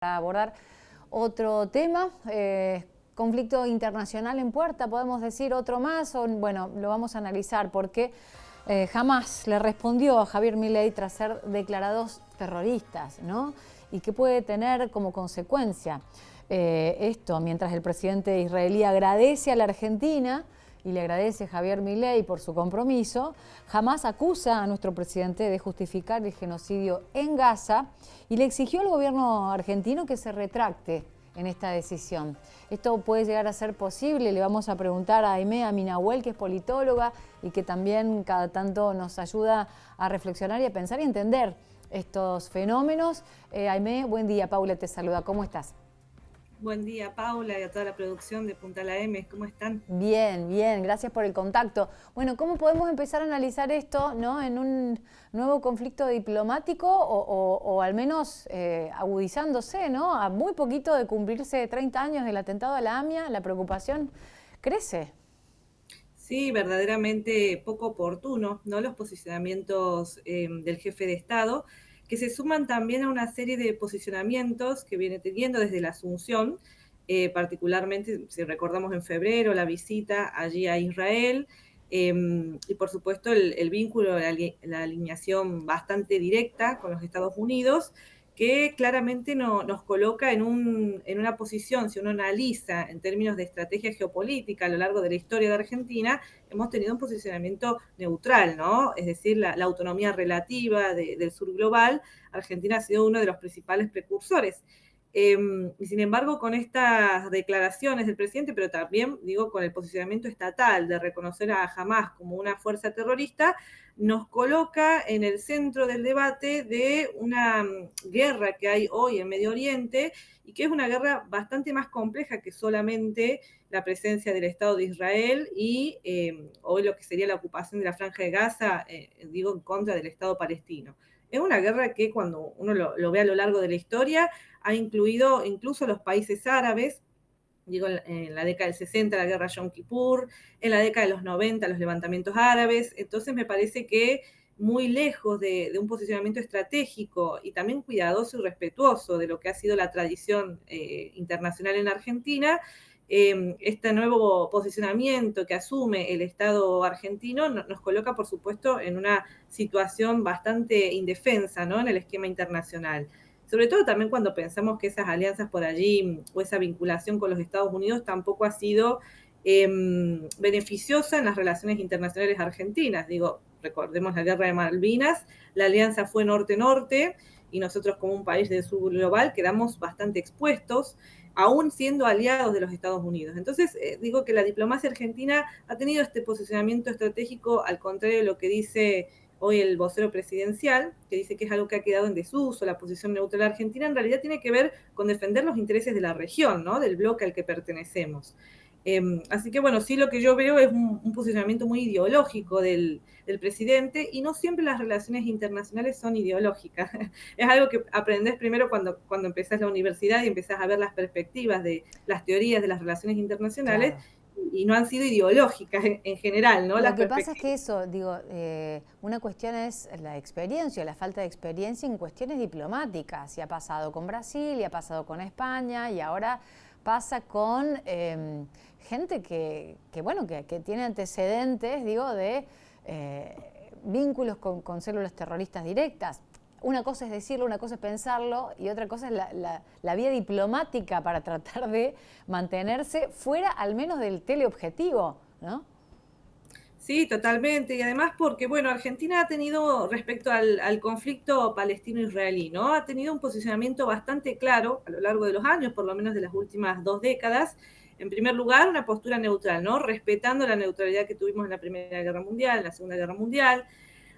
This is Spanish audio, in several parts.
Para abordar otro tema, conflicto internacional en puerta, podemos decir otro más, o bueno, lo vamos a analizar porque Hamás le respondió a Javier Milei tras ser declarados terroristas, ¿no? Y que puede tener como consecuencia esto, mientras el presidente israelí agradece a la Argentina y le agradece a Javier Milei por su compromiso, Hamás acusa a nuestro presidente de justificar el genocidio en Gaza y le exigió al gobierno argentino que se retracte en esta decisión. Esto puede llegar a ser posible, le vamos a preguntar a Aimé Aminahuel, que es politóloga y que también cada tanto nos ayuda a reflexionar y a pensar y entender estos fenómenos. Aimé, buen día, Paula te saluda, ¿cómo estás? Buen día, Paula, y a toda la producción de Punta La M. ¿Cómo están? Bien, bien, gracias por el contacto. Bueno, ¿cómo podemos empezar a analizar esto, ¿no? En un nuevo conflicto diplomático o al menos agudizándose, ¿no? A muy poquito de cumplirse 30 años del atentado a la AMIA, la preocupación crece. Sí, verdaderamente poco oportuno, ¿no? Los posicionamientos del jefe de Estado, que se suman también a una serie de posicionamientos que viene teniendo desde la Asunción, particularmente, si recordamos en febrero, la visita allí a Israel, y por supuesto el vínculo, la alineación bastante directa con los Estados Unidos, que claramente nos coloca en una posición, si uno analiza en términos de estrategia geopolítica a lo largo de la historia de Argentina, hemos tenido un posicionamiento neutral, ¿no? Es decir, la autonomía relativa del sur global, Argentina ha sido uno de los principales precursores. Y sin embargo, con estas declaraciones del presidente, pero también, digo, con el posicionamiento estatal de reconocer a Hamás como una fuerza terrorista, nos coloca en el centro del debate de una guerra que hay hoy en Medio Oriente y que es una guerra bastante más compleja que solamente la presencia del Estado de Israel y hoy lo que sería la ocupación de la Franja de Gaza, digo, en contra del Estado palestino. Es una guerra que cuando uno lo ve a lo largo de la historia ha incluido incluso los países árabes, digo, en la década del 60 la guerra Yom Kippur, en la década de los 90 los levantamientos árabes, entonces me parece que muy lejos de un posicionamiento estratégico y también cuidadoso y respetuoso de lo que ha sido la tradición internacional en Argentina, este nuevo posicionamiento que asume el Estado argentino nos coloca, por supuesto, en una situación bastante indefensa, ¿no? En el esquema internacional. Sobre todo también cuando pensamos que esas alianzas por allí o esa vinculación con los Estados Unidos tampoco ha sido beneficiosa en las relaciones internacionales argentinas. Digo, recordemos la guerra de Malvinas, la alianza fue norte-norte y nosotros como un país del sur global quedamos bastante expuestos, aún siendo aliados de los Estados Unidos. Entonces, digo que la diplomacia argentina ha tenido este posicionamiento estratégico al contrario de lo que dice hoy el vocero presidencial, que dice que es algo que ha quedado en desuso, la posición neutral argentina, en realidad tiene que ver con defender los intereses de la región, ¿no? Del bloque al que pertenecemos. Así que bueno, sí lo que yo veo es un posicionamiento muy ideológico del presidente y no siempre las relaciones internacionales son ideológicas. Es algo que aprendes primero cuando empezás la universidad y empezás a ver las perspectivas de las teorías de las relaciones internacionales Claro. y no han sido ideológicas en general, ¿no? Lo Las que pasa es que perspectivas. eso, digo, una cuestión es la experiencia, la falta de experiencia en cuestiones diplomáticas. Y ha pasado con Brasil, y ha pasado con España, y ahora pasa con gente bueno, que tiene antecedentes, digo, de vínculos con células terroristas directas. Una cosa es decirlo, una cosa es pensarlo y otra cosa es la vía diplomática para tratar de mantenerse fuera al menos del teleobjetivo, ¿no? Sí, totalmente. Y además porque, bueno, Argentina ha tenido respecto al conflicto palestino-israelí, ¿no? Ha tenido un posicionamiento bastante claro a lo largo de los años, por lo menos de las últimas 2 décadas. En primer lugar, una postura neutral, ¿no? Respetando la neutralidad que tuvimos en la Primera Guerra Mundial, en la Segunda Guerra Mundial,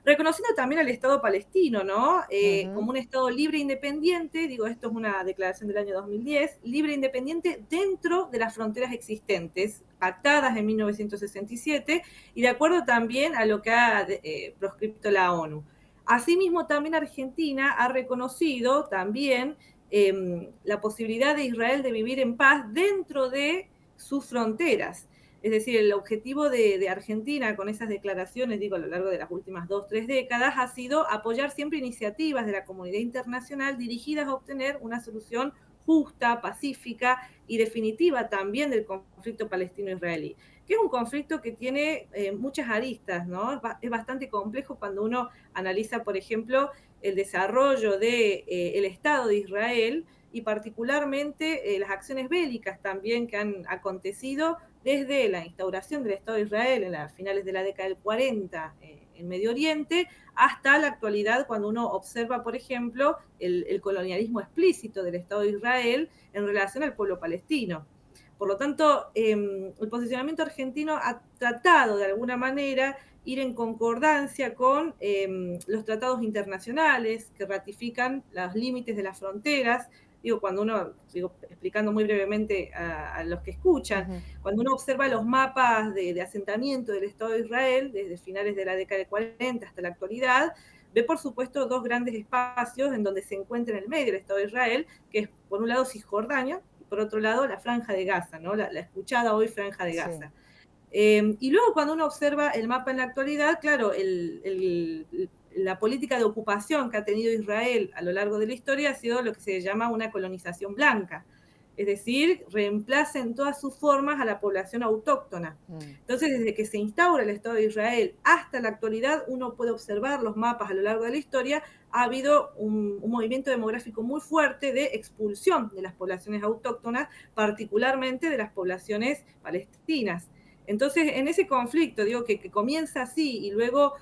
reconociendo también al Estado palestino, ¿no? Ujú. Como un Estado libre e independiente, digo, esto es una declaración del año 2010, libre e independiente dentro de las fronteras existentes, pactadas en 1967, y de acuerdo también a lo que ha proscripto la ONU. Asimismo, también Argentina ha reconocido también la posibilidad de Israel de vivir en paz dentro de sus fronteras. Es decir, el objetivo de Argentina con esas declaraciones, digo, a lo largo de las últimas 2, 3 décadas, ha sido apoyar siempre iniciativas de la comunidad internacional dirigidas a obtener una solución justa, pacífica y definitiva también del conflicto palestino-israelí, que es un conflicto que tiene muchas aristas, ¿no? Es bastante complejo cuando uno analiza, por ejemplo, el desarrollo del Estado de Israel y particularmente las acciones bélicas también que han acontecido desde la instauración del Estado de Israel en las finales de la década del 40 en Medio Oriente hasta la actualidad cuando uno observa, por ejemplo, el colonialismo explícito del Estado de Israel en relación al pueblo palestino. Por lo tanto, el posicionamiento argentino ha tratado de alguna manera ir en concordancia con los tratados internacionales que ratifican los límites de las fronteras. Digo, cuando uno, sigo explicando muy brevemente a los que escuchan, cuando uno observa los mapas de asentamiento del Estado de Israel, desde finales de la década de 40 hasta la actualidad, ve por supuesto dos grandes espacios en donde se encuentra en el medio el Estado de Israel, que es por un lado Cisjordania, y por otro lado la Franja de Gaza, ¿no? La escuchada hoy Franja de Gaza. Sí. Y luego cuando uno observa el mapa en la actualidad, claro, la política de ocupación que ha tenido Israel a lo largo de la historia ha sido lo que se llama una colonización blanca. Es decir, reemplaza en todas sus formas a la población autóctona. Entonces, desde que se instaura el Estado de Israel hasta la actualidad, uno puede observar los mapas a lo largo de la historia, ha habido un movimiento demográfico muy fuerte de expulsión de las poblaciones autóctonas, particularmente de las poblaciones palestinas. Entonces, en ese conflicto, digo, que comienza así y luego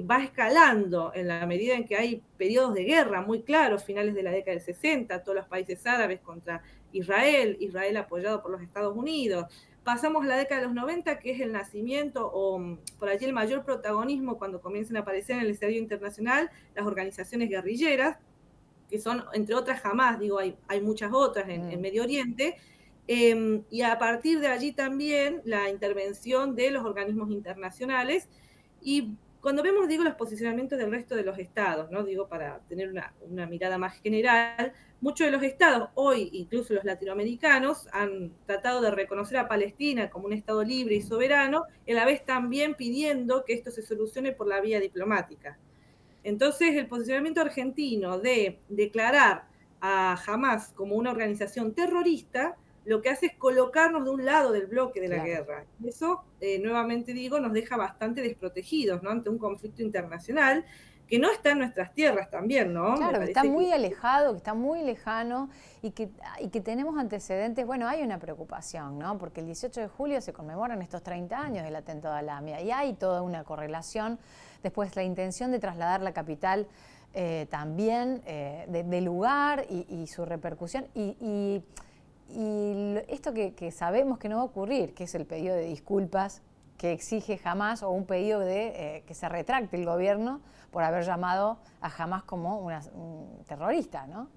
va escalando en la medida en que hay periodos de guerra muy claros, finales de la década del 60, todos los países árabes contra Israel, Israel apoyado por los Estados Unidos. Pasamos a la década de los 90, que es el nacimiento o por allí el mayor protagonismo cuando comienzan a aparecer en el escenario internacional las organizaciones guerrilleras, que son, entre otras, Hamás, digo, hay muchas otras en Medio Oriente, y a partir de allí también la intervención de los organismos internacionales. Y cuando vemos, digo, los posicionamientos del resto de los estados, ¿no? Digo, para tener una mirada más general, muchos de los estados, hoy incluso los latinoamericanos, han tratado de reconocer a Palestina como un estado libre y soberano, y a la vez también pidiendo que esto se solucione por la vía diplomática. Entonces, el posicionamiento argentino de declarar a Hamás como una organización terrorista, lo que hace es colocarnos de un lado del bloque de la guerra. Y eso, nuevamente digo, nos deja bastante desprotegidos, ¿no? Ante un conflicto internacional que no está en nuestras tierras también, ¿no? Claro, que está muy alejado, que está muy lejano y que tenemos antecedentes. Bueno, hay una preocupación, ¿no? Porque el 18 de julio se conmemoran estos 30 años del atentado a Lamia y hay toda una correlación. Después la intención de trasladar la capital también de lugar y su repercusión y esto que sabemos que no va a ocurrir, que es el pedido de disculpas que exige Hamás o un pedido de que se retracte el gobierno por haber llamado a Hamás como un terrorista, ¿no?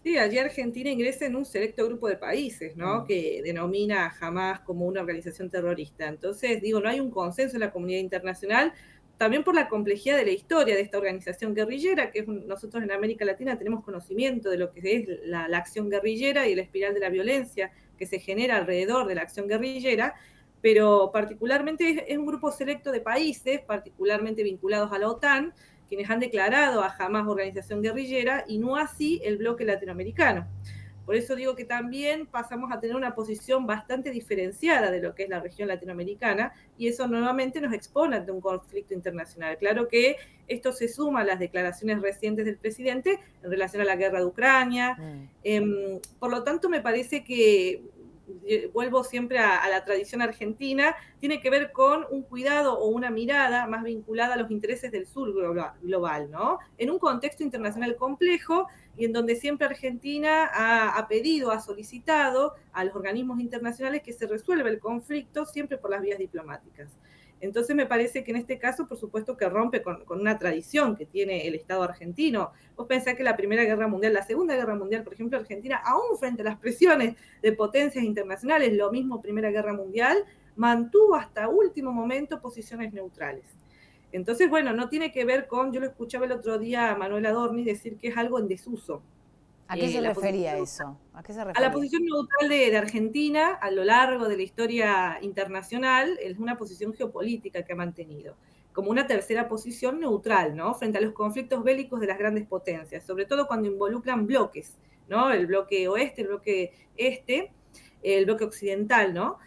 Sí, allí Argentina ingresa en un selecto grupo de países, ¿no? Que denomina a Hamás como una organización terrorista. Entonces, digo, no hay un consenso en la comunidad internacional, también por la complejidad de la historia de esta organización guerrillera, que nosotros en América Latina tenemos conocimiento de lo que es la acción guerrillera y la espiral de la violencia que se genera alrededor de la acción guerrillera, pero particularmente es un grupo selecto de países, particularmente vinculados a la OTAN, quienes han declarado a Hamás organización guerrillera y no así el bloque latinoamericano. Por eso digo que también pasamos a tener una posición bastante diferenciada de lo que es la región latinoamericana y eso nuevamente nos expone ante un conflicto internacional. Claro que esto se suma a las declaraciones recientes del presidente en relación a la guerra de Ucrania. Por lo tanto, me parece que vuelvo siempre a la tradición argentina, tiene que ver con un cuidado o una mirada más vinculada a los intereses del sur global, ¿no? En un contexto internacional complejo y en donde siempre Argentina ha pedido, ha solicitado a los organismos internacionales que se resuelva el conflicto siempre por las vías diplomáticas. Entonces me parece que en este caso, por supuesto, que rompe con una tradición que tiene el Estado argentino. Vos pensás que la Primera Guerra Mundial, la Segunda Guerra Mundial, por ejemplo, Argentina, aún frente a las presiones de potencias internacionales, lo mismo Primera Guerra Mundial, mantuvo hasta último momento posiciones neutrales. Entonces, bueno, no tiene que ver con, yo lo escuchaba el otro día a Manuel Adorni decir que es algo en desuso. ¿A qué se refería eso? ¿A qué se refería? A la posición neutral de Argentina a lo largo de la historia internacional, es una posición geopolítica que ha mantenido, como una tercera posición neutral, ¿no? Frente a los conflictos bélicos de las grandes potencias, sobre todo cuando involucran bloques, ¿no? El bloque oeste, el bloque este, el bloque occidental, ¿no?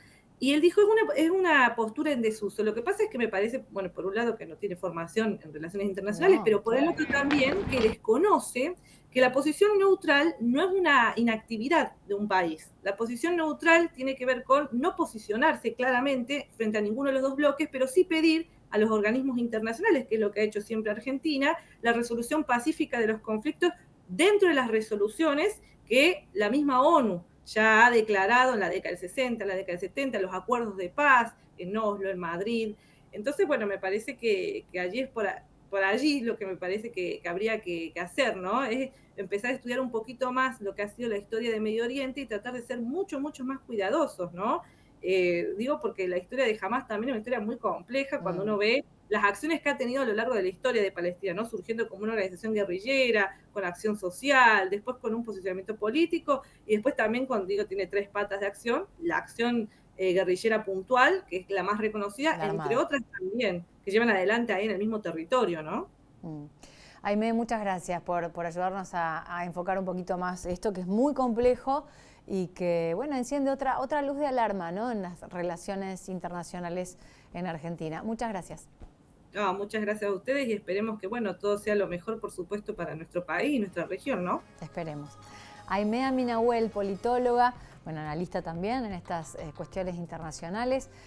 Y él dijo, es una postura en desuso. Lo que pasa es que me parece, bueno, por un lado que no tiene formación en relaciones internacionales, No, pero por el otro también que desconoce que la posición neutral no es una inactividad de un país. La posición neutral tiene que ver con no posicionarse claramente frente a ninguno de los dos bloques, pero sí pedir a los organismos internacionales, que es lo que ha hecho siempre Argentina, la resolución pacífica de los conflictos dentro de las resoluciones que la misma ONU ya ha declarado en la década del 60, en la década del 70, los acuerdos de paz en Oslo, en Madrid. Entonces, bueno, me parece que allí es por allí lo que me parece que habría que hacer, ¿no? Es empezar a estudiar un poquito más lo que ha sido la historia de Medio Oriente y tratar de ser mucho, mucho más cuidadosos, ¿no? Digo porque la historia de Hamas también es una historia muy compleja cuando uno ve las acciones que ha tenido a lo largo de la historia de Palestina, ¿no? Surgiendo como una organización guerrillera, con acción social, después con un posicionamiento político, y después también, cuando digo tiene 3 patas de acción, la acción guerrillera puntual, que es la más reconocida, entre otras también, que llevan adelante ahí en el mismo territorio, ¿no? Aimee, muchas gracias por ayudarnos a enfocar un poquito más esto, que es muy complejo y que, bueno, enciende otra luz de alarma, ¿no?, en las relaciones internacionales en Argentina. Muchas gracias. No, muchas gracias a ustedes y esperemos que, bueno, todo sea lo mejor, por supuesto, para nuestro país y nuestra región, ¿no? Esperemos. Aimee Aminahuel, politóloga, bueno, analista también en estas cuestiones internacionales.